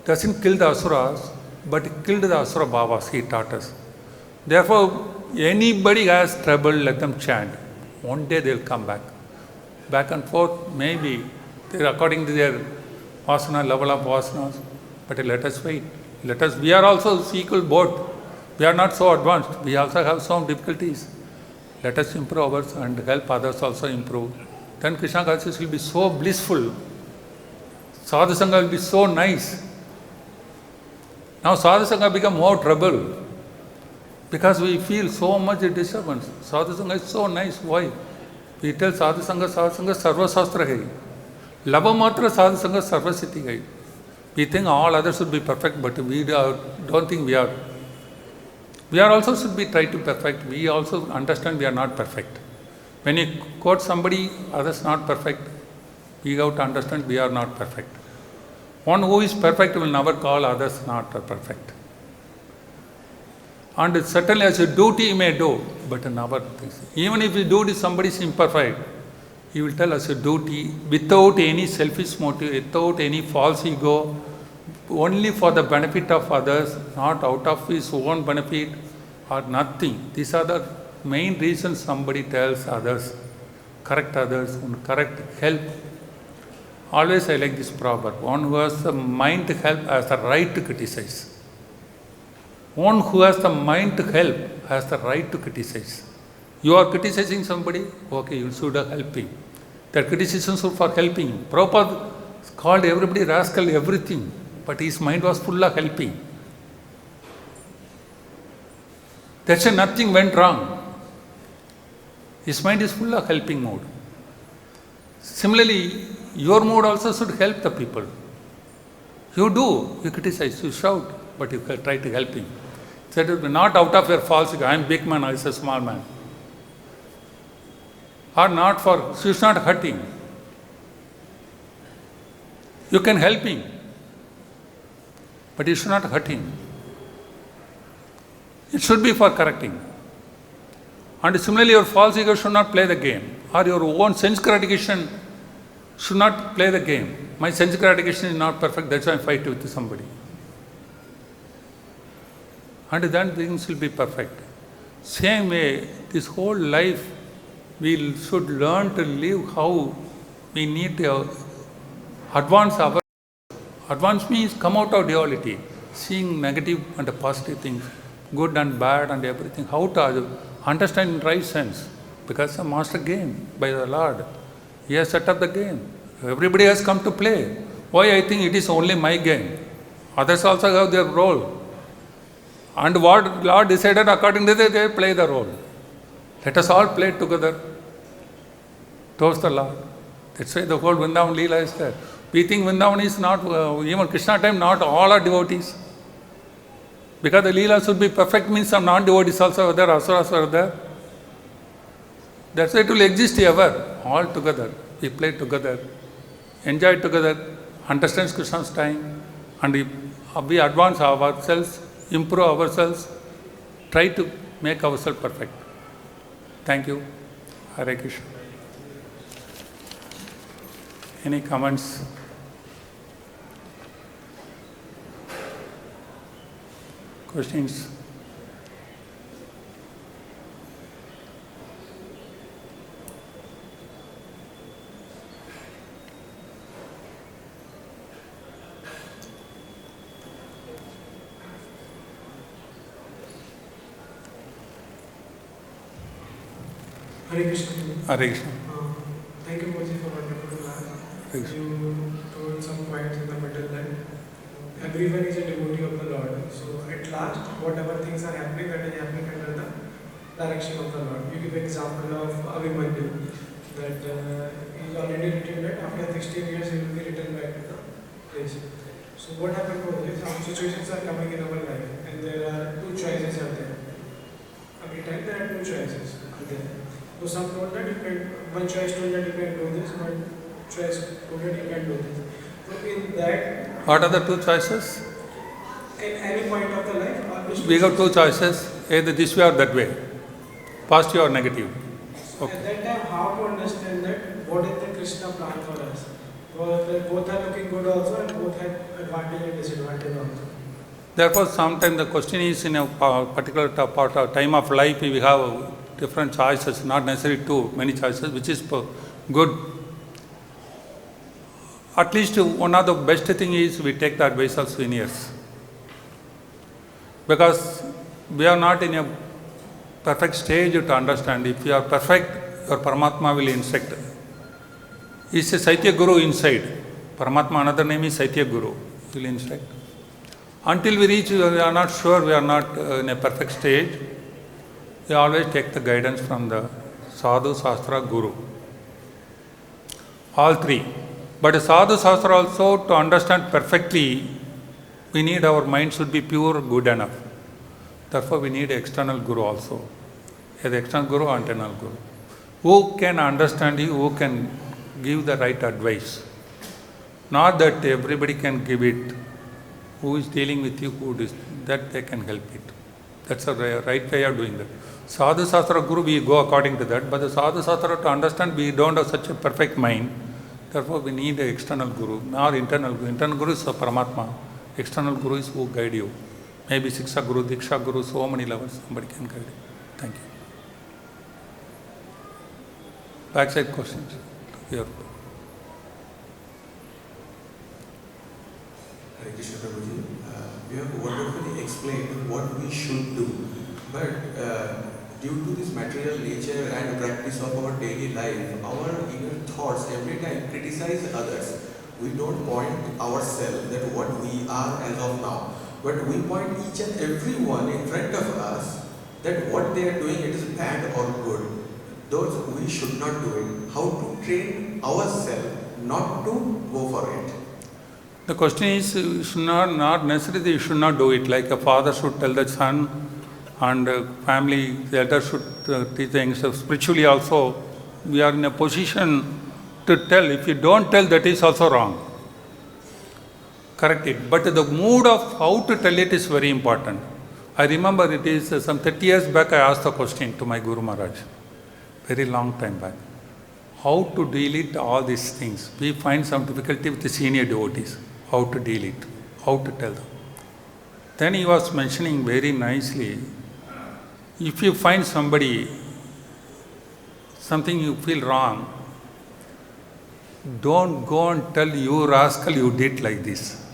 doesn't kill the asuras, but killed the asura bhavas, he taught us. Therefore, anybody has trouble, let them chant. One day they will come back. Back and forth, maybe, according to their vasana, level of vasanas. But let us wait. We are also equal both. We are not so advanced. We also have some difficulties. Let us improve ours and help others also improve. Then Kṛṣṇa consciousness will be so blissful. Sadhu Sangha will be so nice. Now Sadhu Sangha become more trouble because we feel so much disturbance. Sadhu Sangha is so nice. Why? We tell Sadhu Sangha sarva shastra hai. Lava matra Sadhu Sangha sarva siddhi hai. We think all others should be perfect, but we don't think we are. We are also should be try to perfect. We also understand we are not perfect. When you quote somebody, others not perfect, we have to understand we are not perfect. One who is perfect will never call others not perfect. And certainly as a duty you may do, but never this. Even if you do this, somebody is imperfect, he will tell us a duty without any selfish motive, without any false ego, only for the benefit of others, not out of his own benefit or nothing. These are the main reasons somebody tells others, correct others, and correct help. Always I like this proverb, one who has the mind to help has the right to criticize. One who has the mind to help has the right to criticize. You are criticizing somebody, okay, you should help him. That criticisms were for helping. Prabhupada called everybody rascal, everything, but his mind was full of helping. That's why nothing went wrong. His mind is full of helping mode. Similarly, your mood also should help the people. You do, you criticize, you shout, but you try to help him. That will be not out of your false ego, I am big man, I am a small man. Or not for, you should not hurt him. You can help him, but you should not hurt him. It should be for correcting. And similarly, your false ego should not play the game, or your own sense gratification should not play the game. My sense gratification is not perfect, that's why I fight with somebody. And then things will be perfect. Same way, this whole life, we should learn to live how we need to advance our. Advance means come out of duality, seeing negative and positive things, good and bad and everything. How to understand in right sense? Because it's a master game by the Lord. He has set up the game. Everybody has come to play. Why I think it is only my game? Others also have their role. And what Lord decided, according to that, they play the role. Let us all play together towards the Lord. That's why the whole Vrindavan Leela is there. We think Vrindavan is not, even Kṛṣṇa time, not all are devotees. Because the Leela should be perfect means some non-devotees also are there, asuras are there. That's why it will exist ever, all together. We play together, enjoy together, understand Kṛṣṇa's time, and we advance ourselves, improve ourselves, try to make ourselves perfect. Thank you. Hare Krishna. Any comments? Questions? Hare Krishna. Hare Krishna. Thank you, Moji, for wonderful class. You told some points in the middle that everyone is a devotee of the Lord. So at last, whatever things are happening, that is happening under the direction of the Lord. You give example of Abhimanyu, that he is already written that after 16 years he will be returned back to the place. So what happened to this? Some situations are coming in our life, and there are two choices are there. Every time there are two choices are there. So some told that you can, one choice told that you can do this, one choice told that you can do this. So in that... What are the two choices? In any point of the life, we have two choices, either this way or that way, positive or negative. Okay. At that time, how to understand that what is the Kṛṣṇa plan for us? Both are looking good also, and both have advantage and disadvantage also. Therefore, sometimes the question is in a particular part of time of life, we have different choices, not necessarily too many choices, which is good. At least one of the best thing is we take the advice of seniors. Because we are not in a perfect stage to understand. If you are perfect, your Paramatma will instruct. He is a Saitya Guru inside. Paramatma, another name is Saitya Guru, will instruct. Until we reach, we are not sure, we are not in a perfect stage. We always take the guidance from the Sadhu, Shastra, Guru. All three. But Sadhu, Shastra also, to understand perfectly, we need our mind should be pure, good enough. Therefore, we need external Guru also. The external Guru, internal Guru. Who can understand you, who can give the right advice. Not that everybody can give it. Who is dealing with you, that they can help it. That's the right way of doing that. Sadhu Shastra Guru, we go according to that, but the Sadhu Shastra, to understand, we don't have such a perfect mind. Therefore, we need an external Guru, not internal Guru. Internal Guru is a Paramatma. External Guru is who guide you. Maybe Shiksha Guru, Diksha Guru, so many levels, somebody can guide you. Thank you. Backside questions. Here. Hare Krishna Prabhuji, you have wonderfully explained what we should do. But due to this material nature and practice of our daily life, our inner thoughts every time criticize others. We don't point ourselves that what we are as of now, but we point each and every one in front of us that what they are doing, it is bad or good. Those we should not do it. How to train ourselves not to go for it? The question is, you should not necessarily you should not do it. Like a father should tell the son, and family, the elder should teach the youngsters. Spiritually also, we are in a position to tell. If you don't tell, that is also wrong. Correct it. But the mood of how to tell it is very important. I remember it is some 30 years back I asked the question to my Guru Maharaj. Very long time back. How to deal it, all these things. We find some difficulty with the senior devotees. How to deal it, how to tell them. Then he was mentioning very nicely, if you find somebody, something you feel wrong, don't go and tell, you rascal, you did like this.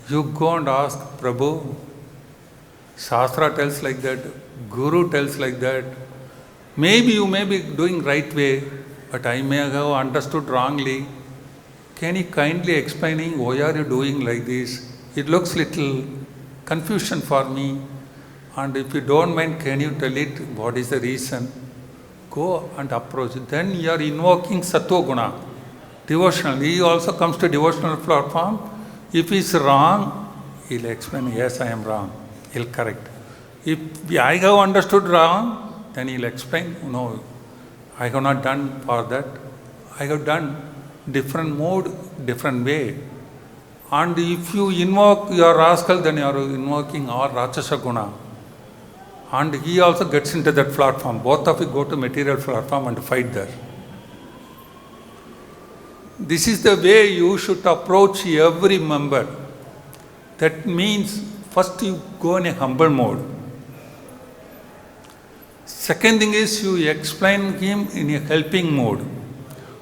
You go and ask, Prabhu, Shastra tells like that, Guru tells like that. Maybe you may be doing right way, but I may have understood wrongly. Can you kindly explaining why are you doing like this? It looks little confusion for me. And if you don't mind, can you tell it what is the reason? Go and approach. Then you are invoking Sattva Guna, devotional. He also comes to devotional platform. If he is wrong, he'll explain, yes, I am wrong. He'll correct. If I have understood wrong, then he'll explain, no, I have not done for that. I have done different mode, different way. And if you invoke your rascal, then you are invoking all Rakshasa Guna. And he also gets into that platform. Both of you go to material platform and fight there. This is the way you should approach every member. That means first you go in a humble mode. Second thing is you explain him in a helping mode.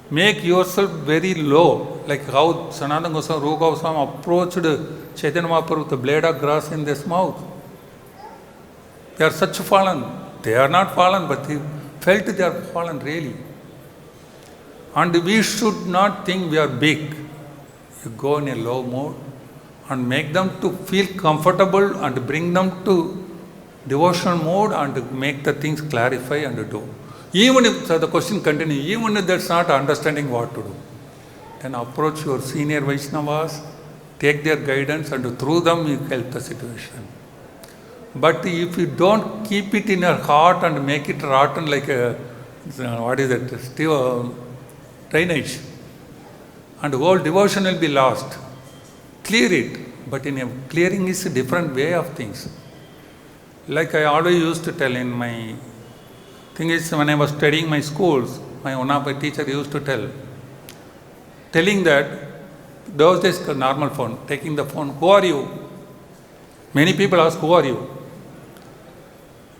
Make yourself very low, like how Sanatana Goswami, Rupa Goswami approached Chaitanya Mahaprabhu with a blade of grass in his mouth. They are such fallen. They are not fallen, but they felt they are fallen really. And we should not think we are big. You go in a low mode and make them to feel comfortable and bring them to devotional mode and make the things clarify and do. Even if the question continues, even if that's not understanding what to do, then approach your senior Vaishnavas, take their guidance, and through them you help the situation. But if you don't keep it in your heart and make it rotten like a, what is it, drainage, and whole devotion will be lost. Clear it, but in a clearing is a different way of things. Like I always used to tell in my thing is, when I was studying my schools, one of my teacher used to telling that those days normal phone, taking the phone, who are you? Many people ask, who are you?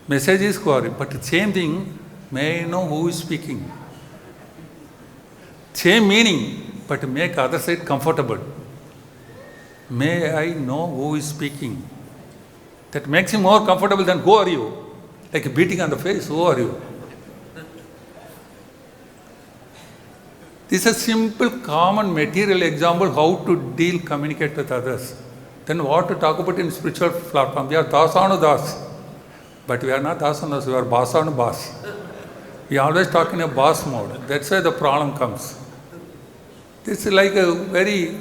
Message is who are you? But same thing, may I know who is speaking? Same meaning, but make other side comfortable. May I know who is speaking? That makes him more comfortable than who are you? Like beating on the face, who are you? This is a simple, common, material example how to deal, communicate with others. Then what to talk about in spiritual platform? We are dasanu das. But we are not dasanu das, we are basanu bas. We always talk in a bas mode. That's why the problem comes. This is like a very,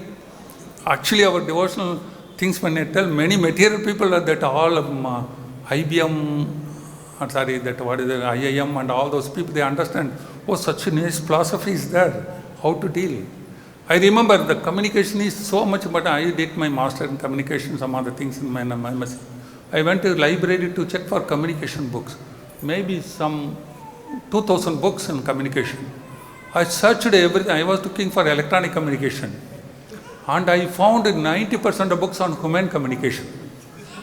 actually our devotional things when I tell many material people that all IBM, that what is it, IIM and all those people, they understand, oh, such a nice philosophy is there, how to deal. I remember the communication is so much, but I did my master in communication, some other things in my MSc. I went to the library to check for communication books, maybe some 2000 books in communication. I searched everything, I was looking for electronic communication. And I found 90% of books on human communication.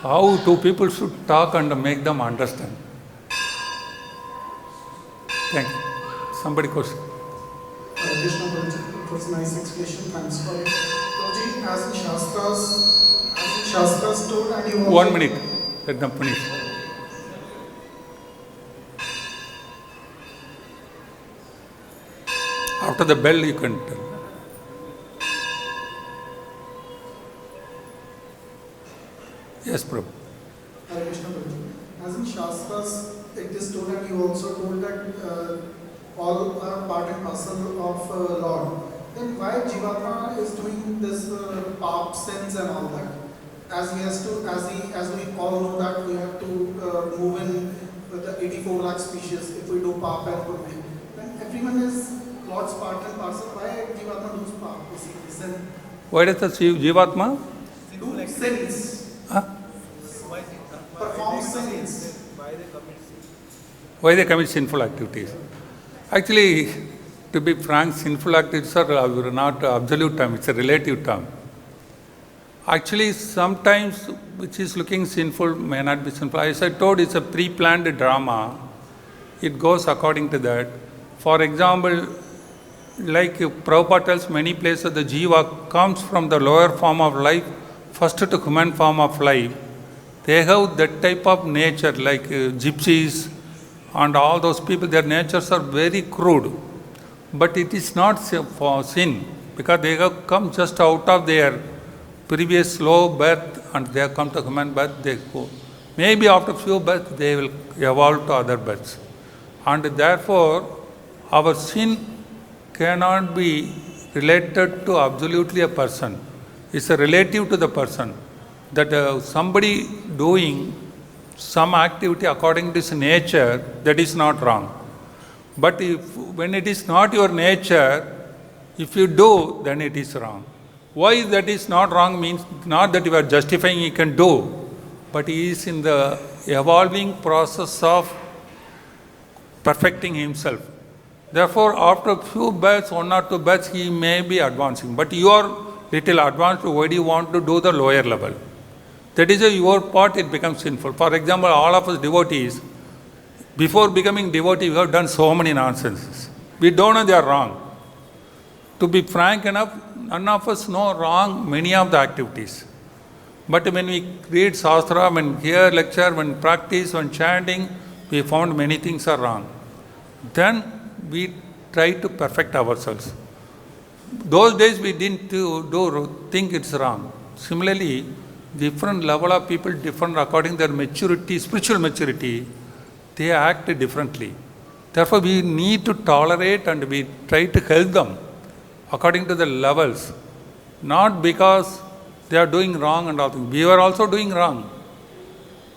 How two people should talk and make them understand. Thank you. Somebody question. Kṛṣṇa, it was a nice explanation. Thanks for it. Prabhuji, as the Shastras told, and you also... 1 minute. Let them finish. After the bell you can tell. Yes, Prabhu. Hare Krishna Prabhu. As in Shastras, it is told, and you also told that all are part and parcel of Lord. Then why Jivatma is doing this pap sins and all that? As he has to, as we all know that we have to move in with the 84 lakh species if we do pap and punya. Then everyone is Lord's part and parcel. Why Jivatma does pap? Basically, sin. Why does the Jivatma? Do sins. Huh? Perform sins. Why they commit sinful activities? Actually, to be frank, sinful activities are not absolute term, it's a relative term. Actually, sometimes which is looking sinful may not be sinful. As I told, it's a pre-planned drama. It goes according to that. For example, like Prabhupada tells many places, the jiva comes from the lower form of life, first to human form of life. They have that type of nature, like gypsies and all those people, their natures are very crude. But it is not for sin, because they have come just out of their previous low birth and they have come to human birth, they go. Maybe after few births they will evolve to other births. And therefore, our sin cannot be related to absolutely a person. It's a relative to the person. That somebody doing some activity according to his nature, that is not wrong. But when it is not your nature, if you do, then it is wrong. Why that is not wrong means not that you are justifying he can do, but he is in the evolving process of perfecting himself. Therefore, after a few births, 1 or 2 births, he may be advancing. But you are little advanced, why do you want to do the lower level? That is your part, it becomes sinful. For example, all of us devotees, before becoming devotee, we have done so many nonsenses. We don't know they are wrong. To be frank enough, none of us know wrong many of the activities. But when we read Shastra, when hear lecture, when practice, when chanting, we found many things are wrong. Then we try to perfect ourselves. Those days we didn't think it's wrong. Similarly, different level of people, different according to their maturity, spiritual maturity, they act differently. Therefore, we need to tolerate and we try to help them according to the levels. Not because they are doing wrong and all things. We are also doing wrong.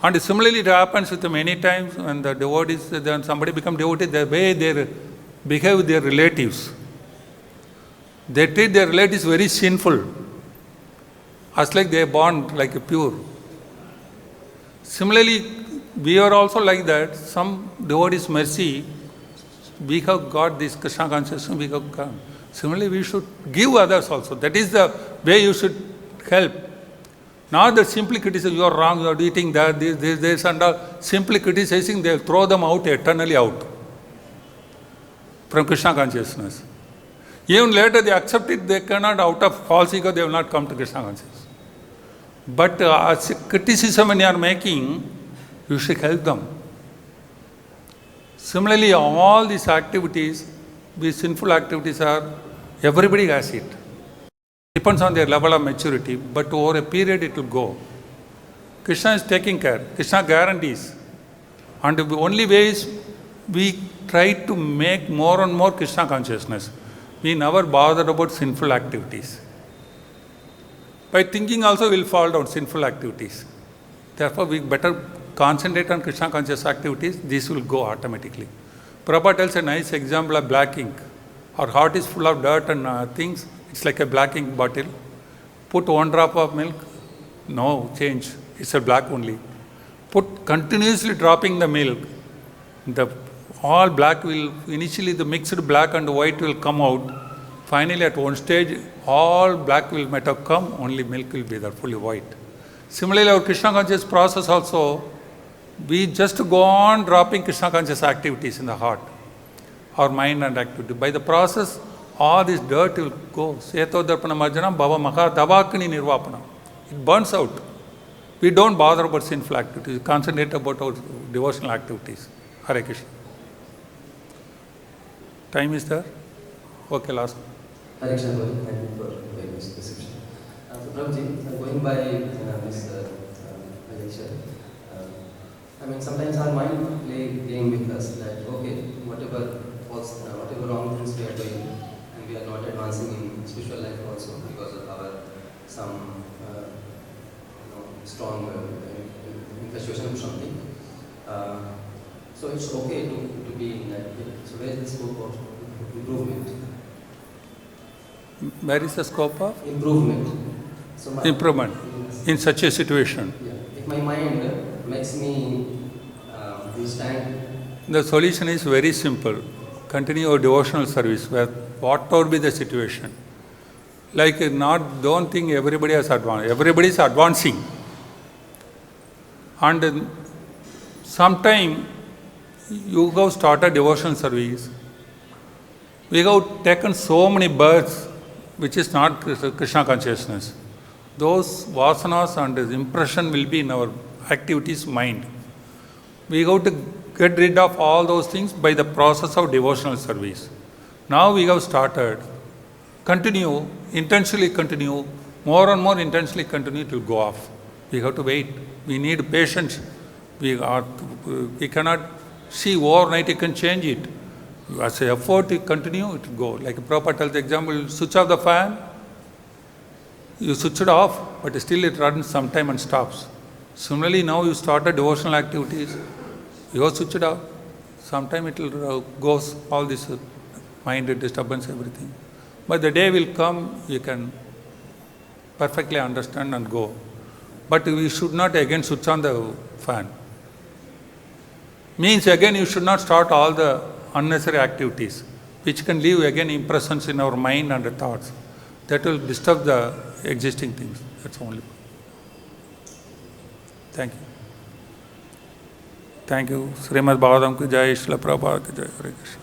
And similarly, it happens with many times when the devotees, then somebody becomes devotee, the way they behave with their relatives. They treat their relatives very sinful. As like they are born like a pure. Similarly, we are also like that. Some devotees' mercy, we have got this Kṛṣṇa consciousness, we have come. Similarly, we should give others also. That is the way you should help. Not that simply criticizing, you are wrong, you are eating that, this and all. Simply criticizing, they will throw them out, eternally out from Kṛṣṇa consciousness. Even later they accept it, they cannot, out of false ego, they will not come to Kṛṣṇa consciousness. But as criticism when you are making, you should help them. Similarly, all these activities, these sinful activities are, everybody has it. Depends on their level of maturity, but over a period it will go. Kṛṣṇa is taking care. Kṛṣṇa guarantees. And the only way is we try to make more and more Kṛṣṇa consciousness. We never bother about sinful activities. By thinking also we will fall down sinful activities. Therefore, we better concentrate on Kṛṣṇa conscious activities. This will go automatically. Prabhupada tells a nice example of black ink. Our heart is full of dirt and things. It's like a black ink bottle. Put 1 drop of milk, no change. It's a black only. Put continuously dropping the milk. All black will, initially the mixed black and white will come out. Finally, at one stage, all black might have come, only milk will be there, fully white. Similarly, our Kṛṣṇa conscious process also, we just go on dropping Kṛṣṇa conscious activities in the heart, our mind and activity. By the process, all this dirt will go. Seto darpana marjanam bhava maha davakini nirvapanam. It burns out. We don't bother about sinful activities, concentrate about our devotional activities. Hare Krishna. Time is there? Okay, last. Hare Krishna, thank you for very nice description. So Prabhuji, going by this lecture, I mean sometimes our mind play game with us that okay, whatever wrong things we are doing, and we are not advancing in spiritual life also because of our some strong infatuation or something. So it's okay to be in that way. So where is the scope of improvement? Where is the scope of? Improvement. So Improvement in such a situation. Yeah. If my mind makes me understand. The solution is very simple. Continue your devotional service, whatever be the situation. Like don't think everybody has advanced. Everybody is advancing. And sometime you go start a devotional service. We have taken so many births, which is not Krishna consciousness. Those vasanas and impression will be in our activities mind. We have to get rid of all those things by the process of devotional service. Now we have started. Continue, intentionally continue, more and more intensely continue, it will go off. We have to wait. We need patience. We cannot see overnight, you can change it. As an effort, you continue, it will go. Like Prabhupada tells the example, you switch off the fan, you switch it off, but still it runs sometime and stops. Similarly, now you started devotional activities, you have switched it off. Sometime it will goes all this mind disturbance, everything. But the day will come, you can perfectly understand and go. But we should not again switch on the fan. Means again you should not start all the unnecessary activities, which can leave again impressions in our mind and the thoughts. That will disturb the existing things. That's only. Thank you. Thank you. Srimad Bhagavatam ki jai, Srila Prabhupada ki jai. Hare Krishna.